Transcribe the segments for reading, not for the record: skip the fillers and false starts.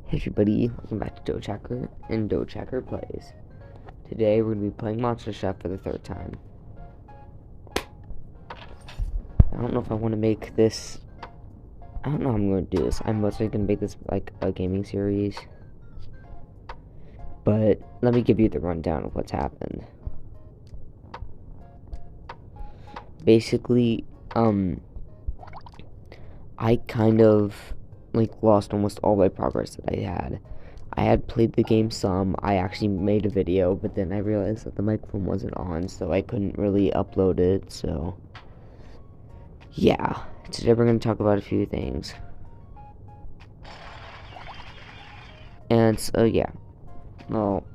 Hey everybody, welcome back to DoChacker and DoChacker Plays. Today we're going to be playing Monster Chef for the third time. I don't know if I want to make this... I don't know how I'm going to do this. I'm mostly going to make this like a gaming series. But let me give you the rundown of what's happened. Basically, I kind of lost almost all my progress that I had. I had played the game some. I actually made a video, but then I realized that the microphone wasn't on, so I couldn't really upload it, so... yeah. Today we're going to talk about a few things. And, so, yeah. Well,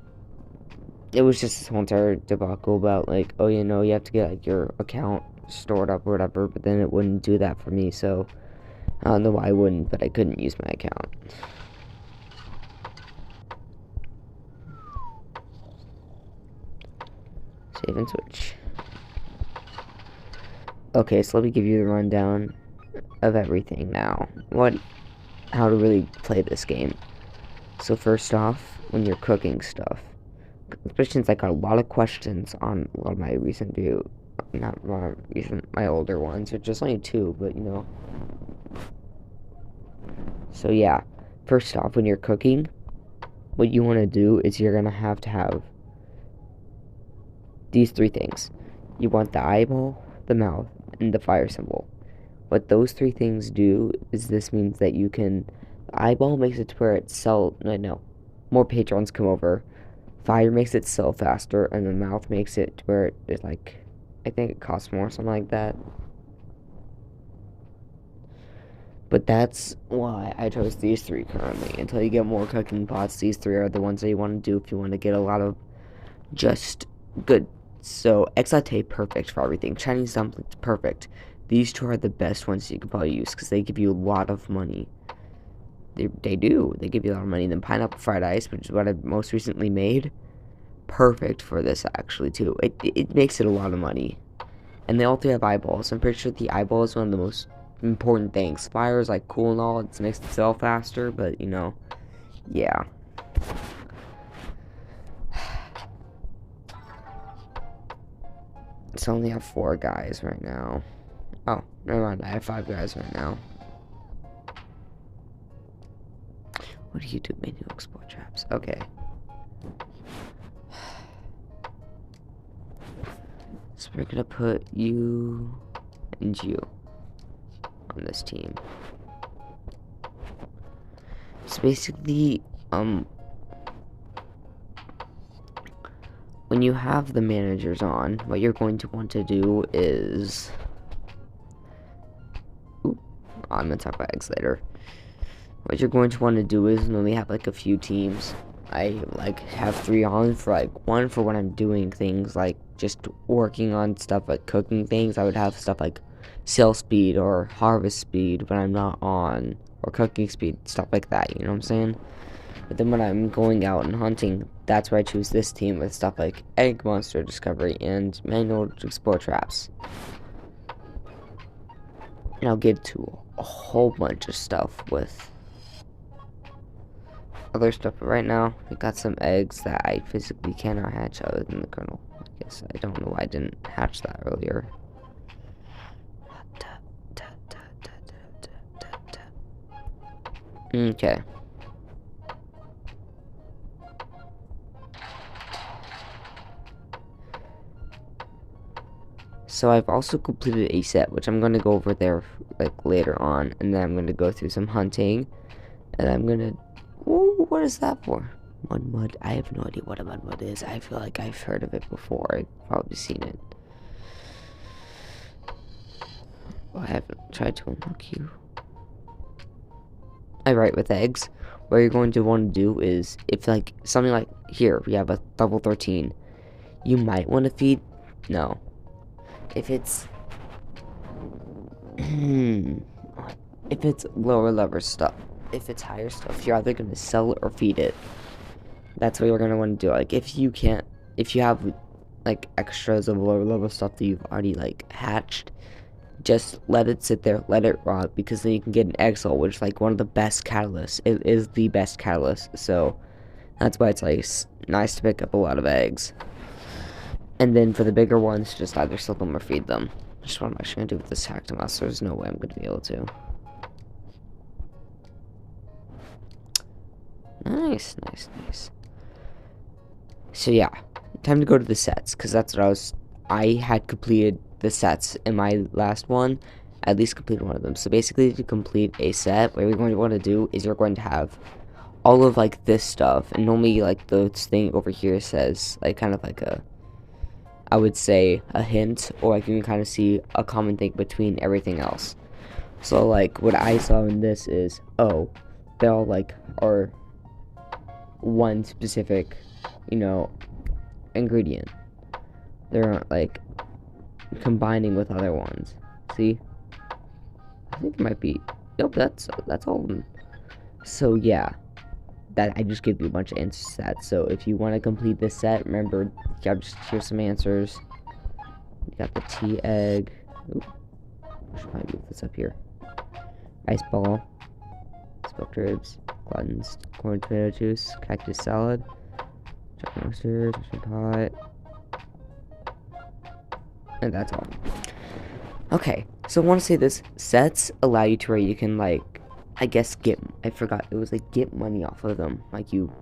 it was just this whole entire debacle about, like, oh, you know, you have to get, like, your account stored up or whatever, but then it wouldn't do that for me, so... I don't know why I wouldn't, but I couldn't use my account. Save and switch. Okay, so let me give you the rundown of everything now. How to really play this game. So first off, when you're cooking stuff, especially since I got a lot of questions on a lot of my recent my older ones, which is only 2, but you know. So yeah, first off, when you're cooking, what you want to do is you're gonna have to have these 3 things. You want the eyeball, the mouth, and the fire symbol. What those 3 things do is this means that you can... The eyeball makes it to where more patrons come over. Fire makes it sell faster, and the mouth makes it to where it's like... I think it costs more, something like that. But that's why I chose these 3 currently. Until you get more cooking pots, these 3 are the ones that you want to do if you want to get a lot of just good. So, ex-latte, perfect for everything. Chinese dumplings, perfect. These 2 are the best ones you could probably use because they give you a lot of money. They do. They give you a lot of money. Then pineapple fried ice, which is what I most recently made. Perfect for this, actually, too. It makes it a lot of money. And they all 3 have eyeballs. I'm pretty sure the eyeball is one of the most important things. Fire is, like, cool and all. It makes it sell faster, but, you know, yeah. It's only have 4 guys right now. Oh, never mind. I have 5 guys right now. What do you do? Menu export traps. Okay. So we're gonna put you and you on this team. So basically, when you have the managers on, what you're going to want to do is... I'm gonna talk about eggs later. What you're going to want to do is when we have like a few teams, I like have 3 on for like 1 for when I'm doing things like just working on stuff like cooking things. I would have stuff like sell speed or harvest speed when I'm not on, or cooking speed, stuff like that, you know what I'm saying? But then when I'm going out and hunting, that's where I choose this team with stuff like egg monster discovery and manual explore traps. And I'll get to a whole bunch of stuff with other stuff, but right now we got some eggs that I physically cannot hatch other than the kernel. I guess I don't know why I didn't hatch that earlier. Okay. So I've also completed a set, which I'm going to go over there like later on, and then I'm going to go through some hunting, and I'm going to... Ooh, what is that for? Mud. I have no idea what a mud is. I feel like I've heard of it before. I've probably seen it. Oh, I haven't tried to unlock you. Alright, with eggs, what you're going to want to do is, if like, something like, here, we have a level 13. You might want to feed... No. If it's... if it's lower level stuff. If it's higher stuff, you're either going to sell it or feed it. That's what you're going to want to do. Like, if you have, like, extras of lower level stuff that you've already, like, hatched, just let it sit there, let it rot, because then you can get an egg cell, which is like one of the best catalysts. It is the best catalyst, so that's why it's like nice to pick up a lot of eggs. And then for the bigger ones, just either sell them or feed them. Which is what I'm actually gonna do with this Hactomouse. There's no way I'm gonna be able to. Nice, nice, nice. So yeah, time to go to the sets, because that's what I had completed the sets in my last one. I at least completed one of them. So basically, to complete a set, what you're going to want to do is you're going to have all of like this stuff, and normally like this thing over here says like kind of like a, I would say a hint, or like you can kind of see a common thing between everything else. So like what I saw in this is, oh, they all like are one specific, you know, ingredient. They're like combining with other ones. See? I think it might be. Nope, that's all of them. So yeah, that I just gave you a bunch of answer sets. So if you want to complete this set, remember, here's some answers. You got the tea egg. Oop. I should probably move this up here. Ice ball, smoked ribs, gluttons, corn tomato juice, cactus salad, chocolate mustard, pot, and that's all. Okay, so I want to say this: sets allow you to where you can like, I guess I forgot, it was like get money off of them, like you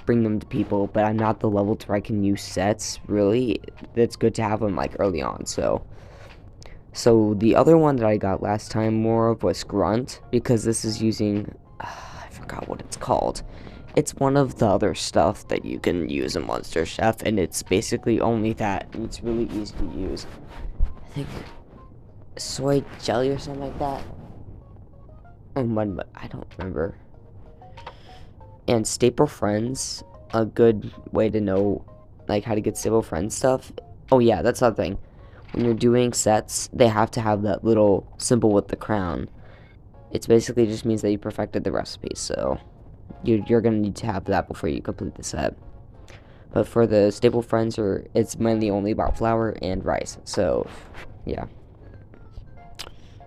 bring them to people. But I'm not the level to where I can use sets. Really, it's good to have them like early on. So the other one that I got last time more of was Grunt, because this is using, I forgot what it's called. It's one of the other stuff that you can use in Monster Chef, and it's basically only that, and it's really easy to use. I think soy jelly or something like that. But I don't remember. And Staple Friends, a good way to know like how to get Staple Friends stuff. Oh yeah, that's the other thing. When you're doing sets, they have to have that little symbol with the crown. It's basically just means that you perfected the recipe, so you're gonna need to have that before you complete the set. But for the Staple Friends, it's mainly only about flour and rice. So yeah,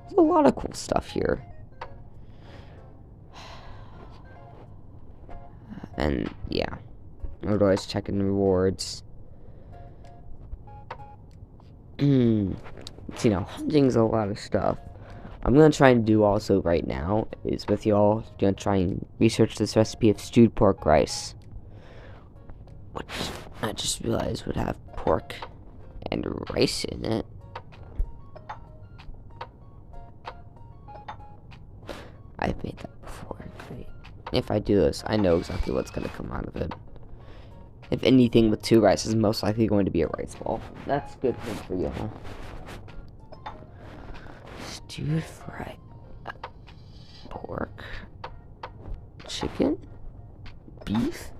there's a lot of cool stuff here. And yeah, I would always check in rewards. You know, hunting's a lot of stuff. I'm gonna try and do also right now is with y'all, gonna try and research this recipe of stewed pork rice, which I just realized would have pork and rice in it. I've made that before. Great. If I do this, I know exactly what's gonna come out of it. If anything with two rice is most likely going to be a rice ball. That's good for you. Stewed fried pork, chicken, beef.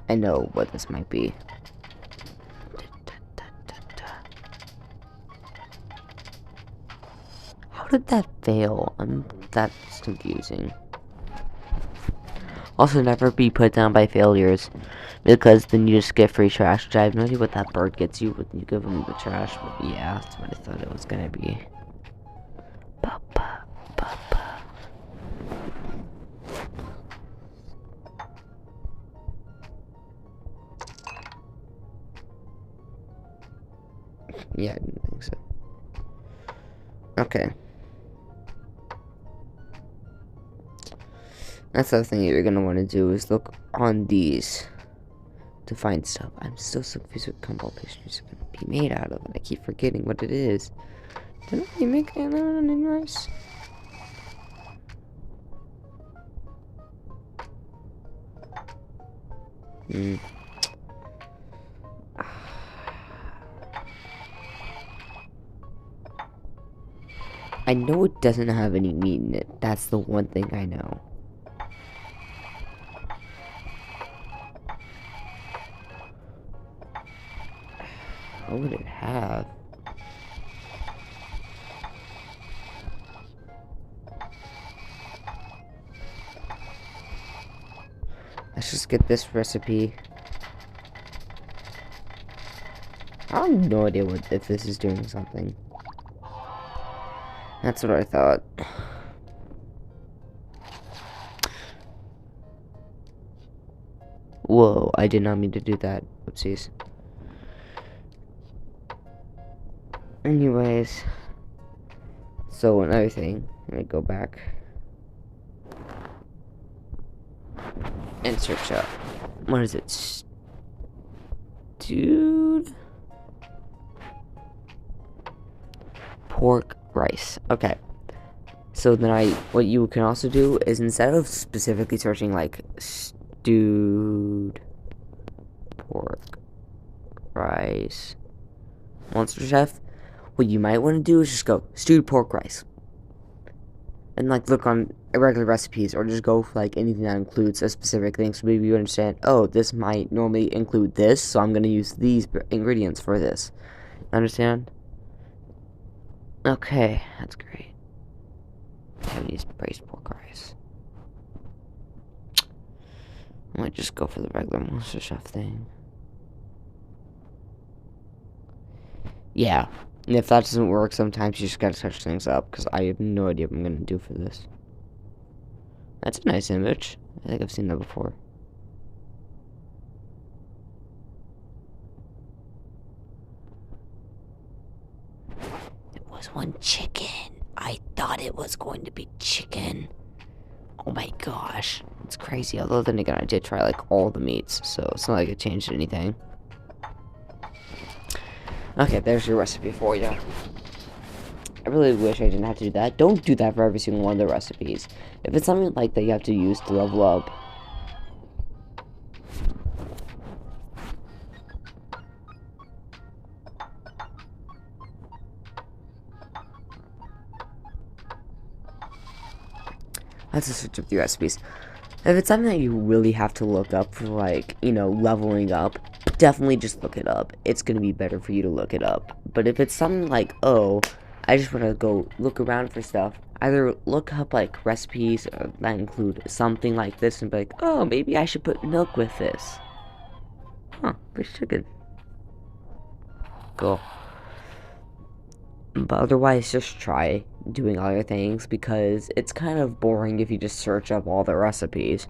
I know what this might be. How did that fail? That's confusing. Also, never be put down by failures, because then you just get free trash, which I have no idea what that bird gets you when you give them the trash, but yeah, that's what I thought it was gonna be. Papa, papa. Yeah, I didn't think so. Okay. That's the other thing you're gonna want to do is look on these to find stuff. I'm still so confused what gumball pastries are gonna be made out of, and I keep forgetting what it is. Didn't I make it in rice? I know it doesn't have any meat in it. That's the one thing I know. What would it have? Let's just get this recipe. I have no idea if this is doing something. That's what I thought. Whoa, I did not mean to do that. Oopsies. Anyways. So another thing. Let me go back. And search up. What is it? Dude. Pork rice. Okay. So then what you can also do is, instead of specifically searching like stewed pork rice Monster Chef, what you might want to do is just go stewed pork rice and like look on regular recipes, or just go for like anything that includes a specific thing, so maybe you understand, oh, this might normally include this, so I'm going to use these ingredients for this. Understand? Okay, that's great. I haven't used braised pork rice. I might just go for the regular Monster Chef thing. Yeah, and if that doesn't work, sometimes you just gotta touch things up, because I have no idea what I'm gonna do for this. That's a nice image. I think I've seen that before. It was one chicken. I thought it was going to be chicken. Oh my gosh. It's crazy. Although then again, I did try like all the meats, so it's not like it changed anything. Okay, there's your recipe for you. I really wish I didn't have to do that. Don't do that for every single one of the recipes. If it's something like that you have to use to level up, let's just switch up the recipes. If it's something that you really have to look up for, like, you know, leveling up, definitely just look it up. It's gonna be better for you to look it up. But if it's something like, oh, I just want to go look around for stuff, either look up like recipes that include something like this and be like, oh, maybe I should put milk with this. Huh, fish chicken. Cool. But otherwise, just try doing other things, because it's kind of boring if you just search up all the recipes.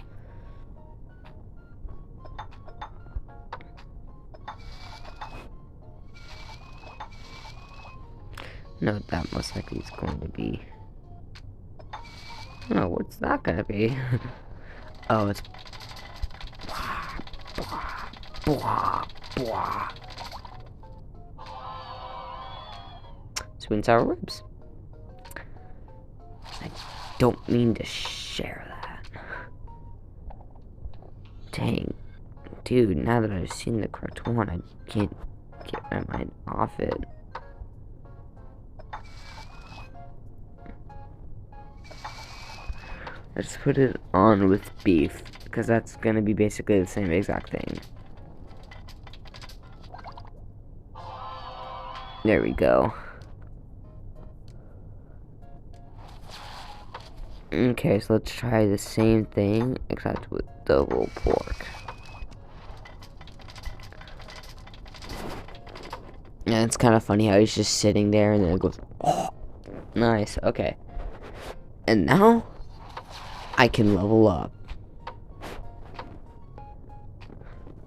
No, that most likely is going to be... Oh, what's that gonna be? Oh, it's... Sweet and sour ribs. I don't mean to share that. Dang. Dude, now that I've seen the correct one, I can't get my mind off it. Let's put it on with beef, because that's gonna be basically the same exact thing. There we go. Okay, so let's try the same thing, except with double pork. And it's kind of funny how he's just sitting there and then it goes, oh, nice, okay. And now, I can level up.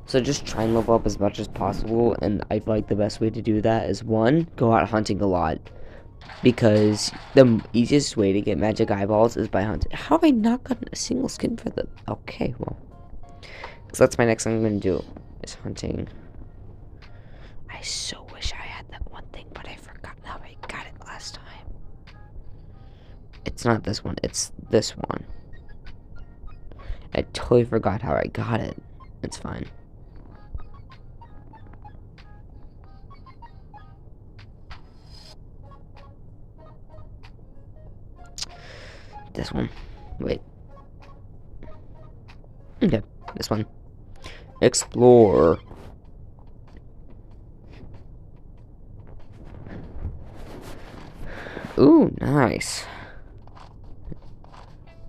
So just try and level up as much as possible, and I feel like the best way to do that is, one, go out hunting a lot. Because the easiest way to get magic eyeballs is by hunting. How have I not gotten a single skin for them? Okay, well. So that's my next thing I'm going to do, is hunting. I so wish I had that one thing, but I forgot how I got it last time. It's not this one, it's this one. I totally forgot how I got it. It's fine. This one. Wait. Okay, this one. Explore. Ooh, nice.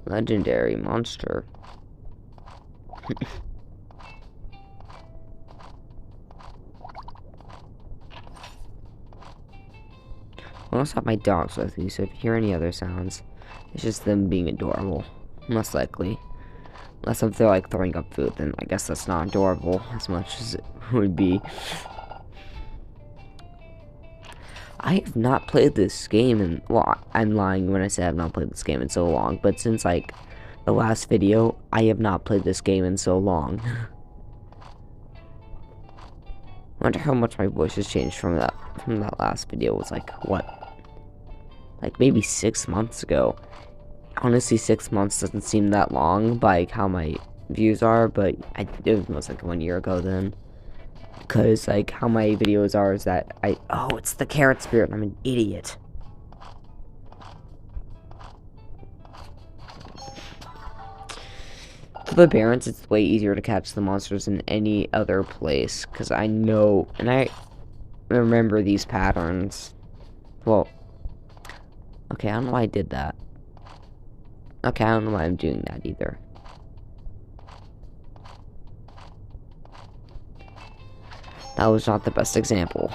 Legendary monster. I also have my dogs with me, so if you hear any other sounds, it's just them being adorable. Most likely. Unless if they're like throwing up food, then I guess that's not adorable as much as it would be. I have not played this game in, well, I'm lying when I say I have not played this game in so long, but since like the last video, I have not played this game in so long. I wonder how much my voice has changed from that last video. It was like, what? Like maybe 6 months ago. Honestly, 6 months doesn't seem that long by like, how my views are, but it was most like 1 year ago then. Because like how my videos are is that oh, it's the carrot spirit. I'm an idiot. For the parents, it's way easier to catch the monsters in any other place, because I know, and I remember these patterns. Well, okay, I don't know why I did that. Okay, I don't know why I'm doing that either. That was not the best example.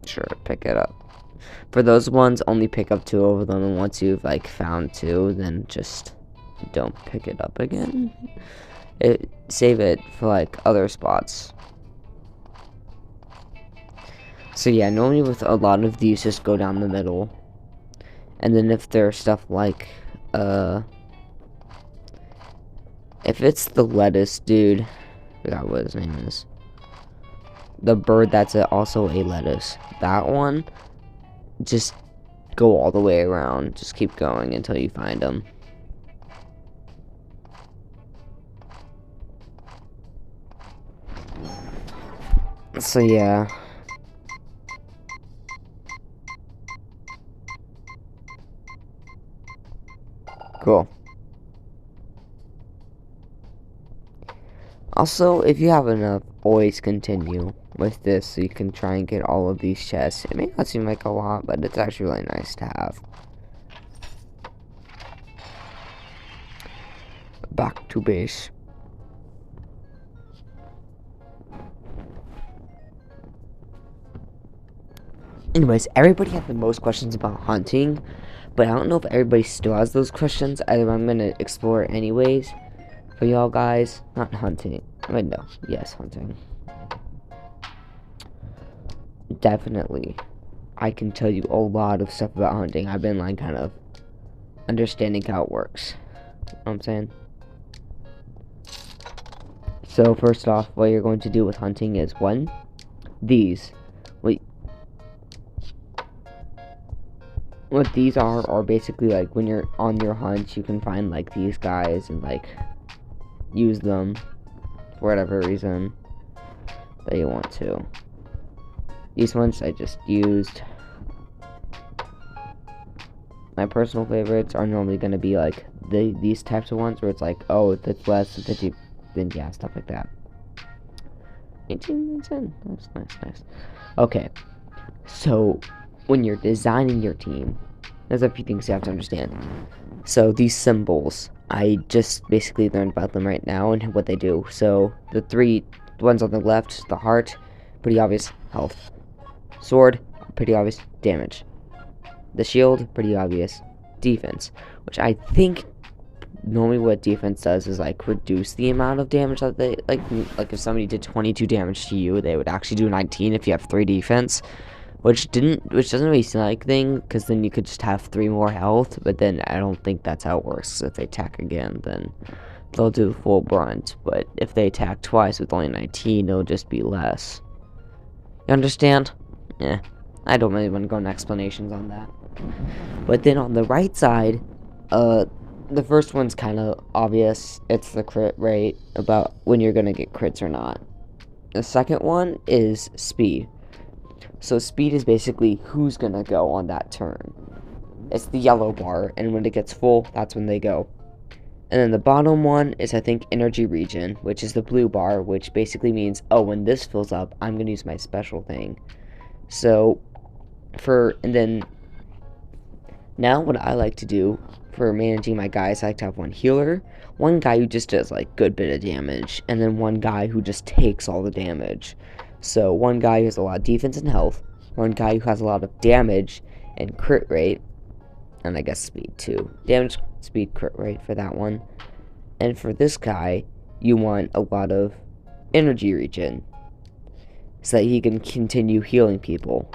Sure, pick it up. For those ones, only pick up 2 of them, and once you've like found 2, then just don't pick it up again. Save it for like other spots. So yeah, normally with a lot of these, just go down the middle. And then if there's stuff like, if it's the lettuce dude, I forgot what his name is. The bird that's also a lettuce. That one, just go all the way around. Just keep going until you find them. So yeah. Cool. Also, if you have enough, always continue with this so you can try and get all of these chests. It may not seem like a lot, but it's actually really nice to have. Back to base. Anyways, everybody had the most questions about hunting, but I don't know if everybody still has those questions. I'm gonna explore it anyways for y'all guys. Not hunting. Wait, no. Yes, hunting. Definitely. I can tell you a lot of stuff about hunting. I've been like kind of understanding how it works. You know what I'm saying? So first off, what you're going to do with hunting is one, these. What these are basically like when you're on your hunt, you can find like these guys and like use them for whatever reason that you want to. These ones I just used. My personal favorites are normally going to be like these types of ones where it's like, oh, if it's less than 50, then yeah, stuff like that. 18 and 10. Nice. Okay, so when you're designing your team, there's a few things you have to understand. So these symbols, I just basically learned about them right now and what they do. So the 3 ones on the left, the heart, pretty obvious, health. Sword, pretty obvious, damage. The shield, pretty obvious, defense. Which I think normally what defense does is like reduce the amount of damage that they like if somebody did 22 damage to you, they would actually do 19 if you have 3 defense. Which doesn't really seem like a thing, because then you could just have 3 more health, but then I don't think that's how it works. If they attack again, then they'll do the full brunt, but if they attack twice with only 19, it'll just be less. You understand? Yeah, I don't really want to go into explanations on that. But then on the right side, the first one's kind of obvious. It's the crit rate, about when you're going to get crits or not. The second one is speed. So speed is basically who's gonna go on that turn. It's the yellow bar, and when it gets full, that's when they go. And then the bottom one is, I think, energy regen, which is the blue bar, which basically means, oh, when this fills up, I'm gonna use my special thing. So, and then, now what I like to do for managing my guys, I like to have one healer, one guy who just does, like, good bit of damage, and then one guy who just takes all the damage. So one guy who has a lot of defense and health, one guy who has a lot of damage and crit rate, and I guess speed too. Damage, speed, crit rate for that one. And for this guy, you want a lot of energy regen, so that he can continue healing people.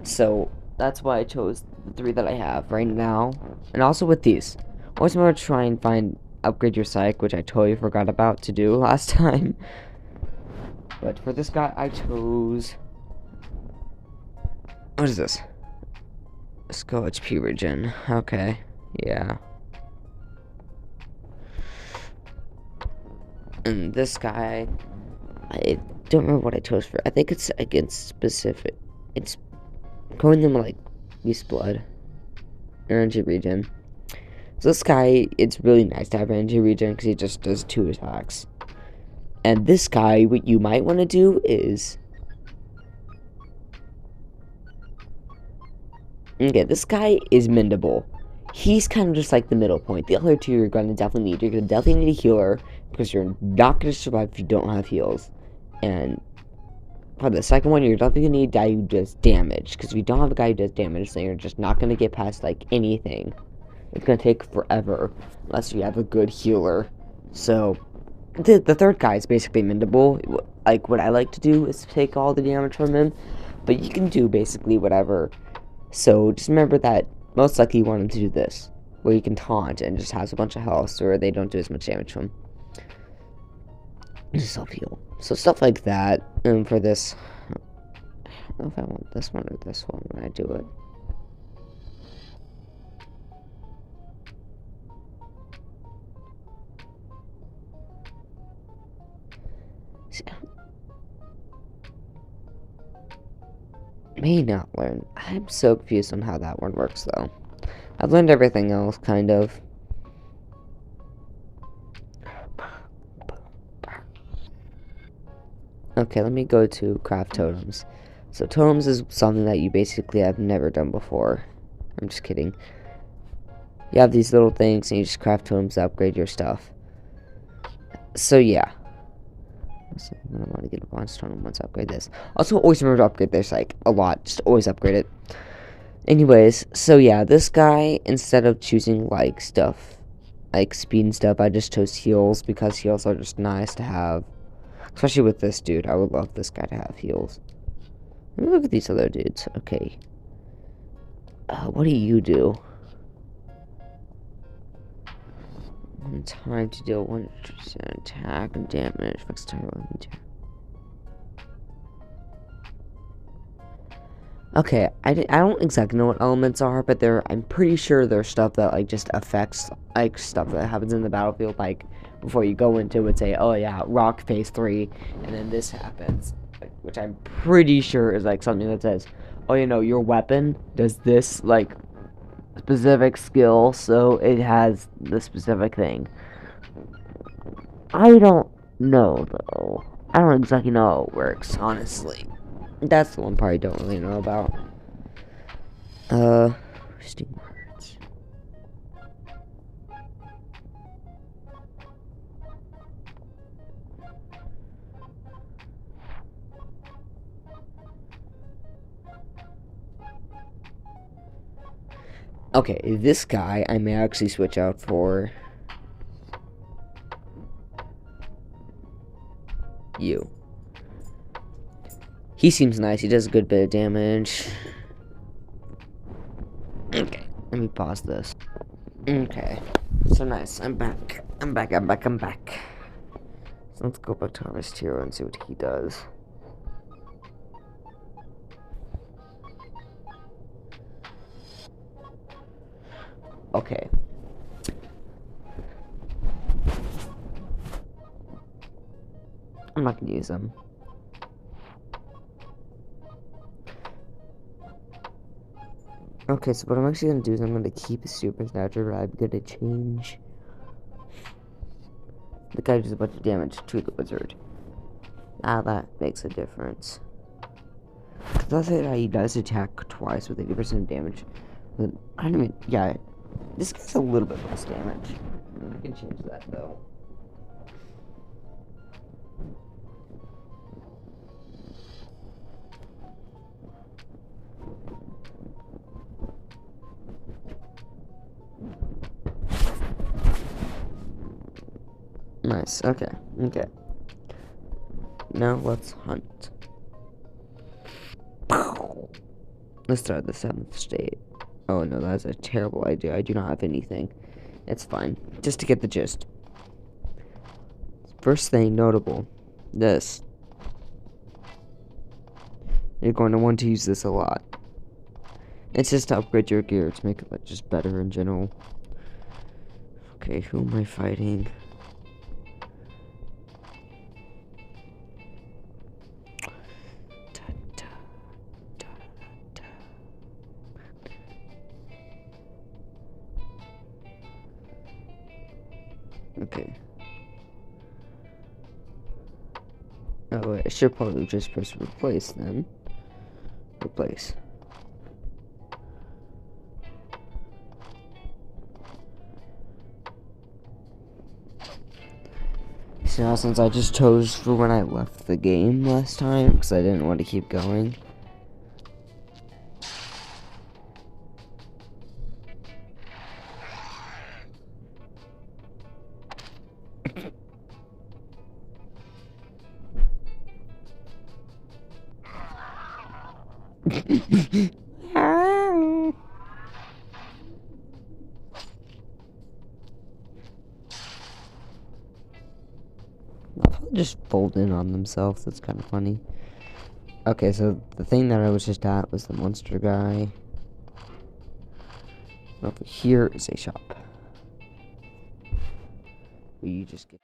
So that's why I chose the 3 that I have right now. And also with these, always remember to try and upgrade your psych, which I totally forgot about to do last time. But for this guy, I chose... What is this? Let's go HP regen. Okay, yeah. And this guy, I don't remember what I chose for. I think it's against specific. It's going them like Beast Blood, energy regen. So this guy, it's really nice to have energy regen because he just does 2 attacks. And this guy, what you might want to do is... Okay, this guy is mendable. He's kind of just like the middle point. The other 2 you're going to definitely need. You're going to definitely need a healer because you're not going to survive if you don't have heals. And for the second one, you're definitely going to need a guy who does damage. Because if you don't have a guy who does damage, then you're just not going to get past like anything. It's going to take forever unless you have a good healer. So... The 3rd guy is basically mendable. Like, what I like to do is take all the damage from him, but you can do basically whatever. So, just remember that most likely you want him to do this, where you can taunt and just has a bunch of health, so they don't do as much damage to him. Just self-heal. So, stuff like that. And for this, I don't know if I want this one or this one when I do it. May not learn. I'm so confused on how that one works, though. I've learned everything else, kind of. Okay, let me go to craft totems. So totems is something that you basically have never done before. I'm just kidding. You have these little things, and you just craft totems to upgrade your stuff. So yeah. I don't want to get a bronze totem once I upgrade this. Also, always remember to upgrade this, like, a lot. Just always upgrade it. Anyways, so yeah, this guy, instead of choosing, like, stuff, like speed and stuff, I just chose heals, because heals are just nice to have. Especially with this dude. I would love this guy to have heals. Let me look at these other dudes. Okay. What do you do? One time to deal 1% attack and damage. Fix target. Okay, I don't exactly know what elements are, but I'm pretty sure there's stuff that like just affects like stuff that happens in the battlefield. Like before you go into it, say, oh yeah, rock phase 3, and then this happens, which I'm pretty sure is like something that says, oh, you know, your weapon does this like specific skill, so it has the specific thing. I don't know though. I don't exactly know how it works, honestly. That's the one part I don't really know about. Interesting words. Okay, this guy I may actually switch out for you. He seems nice. He does a good bit of damage. Okay, let me pause this. Okay, so nice. I'm back. I'm back. So let's go back to Harvest Hero and see what he does. Okay. I'm not gonna use them. Okay, so what I'm actually gonna do is I'm gonna keep a super snatcher, but I'm gonna change the guy does a bunch of damage to the wizard. Now that makes a difference. Let's say that he does attack twice with 80% damage. But I mean, yeah, this gets a little bit less damage. I can change that though. Nice. Okay. Okay. Now let's hunt. Let's start the 7th state. Oh no, that's a terrible idea. I do not have anything. It's fine. Just to get the gist. First thing notable. This. You're going to want to use this a lot. It's just to upgrade your gear to make it like, just better in general. Okay, who am I fighting? Okay. Oh, wait, I should probably just press replace then. Replace. So now since I just chose for when I left the game last time, because I didn't want to keep going. Just fold in on themselves. That's kind of funny. Okay, so the thing that I was just at was the monster guy. Over here is a shop. Where you just get